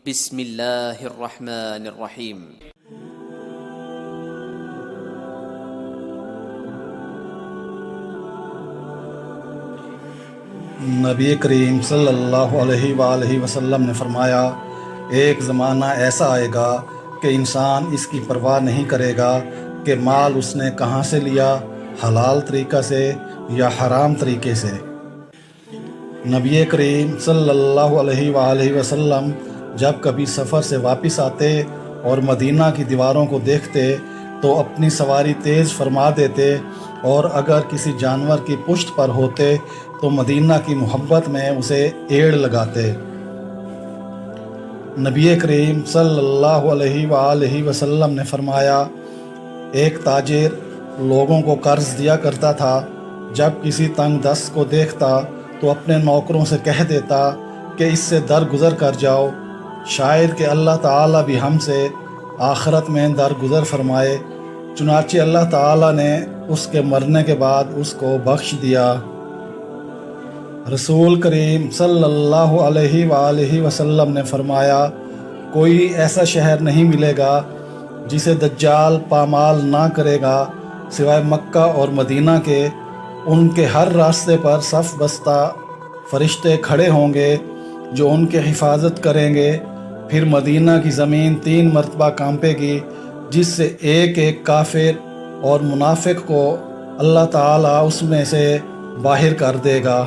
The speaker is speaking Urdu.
بسم اللہ الرحمن الرحیم۔ نبی کریم صلی اللہ علیہ وآلہ وسلم نے فرمایا، ایک زمانہ ایسا آئے گا کہ انسان اس کی پرواہ نہیں کرے گا کہ مال اس نے کہاں سے لیا، حلال طریقہ سے یا حرام طریقے سے۔ نبی کریم صلی اللہ علیہ وآلہ وسلم جب کبھی سفر سے واپس آتے اور مدینہ کی دیواروں کو دیکھتے تو اپنی سواری تیز فرما دیتے، اور اگر کسی جانور کی پشت پر ہوتے تو مدینہ کی محبت میں اسے ایڑ لگاتے۔ نبی کریم صلی اللہ علیہ وآلہ وسلم نے فرمایا، ایک تاجر لوگوں کو قرض دیا کرتا تھا، جب کسی تنگ دست کو دیکھتا تو اپنے نوکروں سے کہہ دیتا کہ اس سے درگزر کر جاؤ، شاید کہ اللہ تعالیٰ بھی ہم سے آخرت میں درگزر فرمائے۔ چنانچہ اللہ تعالیٰ نے اس کے مرنے کے بعد اس کو بخش دیا۔ رسول کریم صلی اللہ علیہ وآلہ وسلم نے فرمایا، کوئی ایسا شہر نہیں ملے گا جسے دجال پامال نہ کرے گا سوائے مکہ اور مدینہ کے۔ ان کے ہر راستے پر صف بستہ فرشتے کھڑے ہوں گے جو ان کی حفاظت کریں گے۔ پھر مدینہ کی زمین 3 مرتبہ کانپے گی، جس سے ایک ایک کافر اور منافق کو اللہ تعالیٰ اس میں سے باہر کر دے گا۔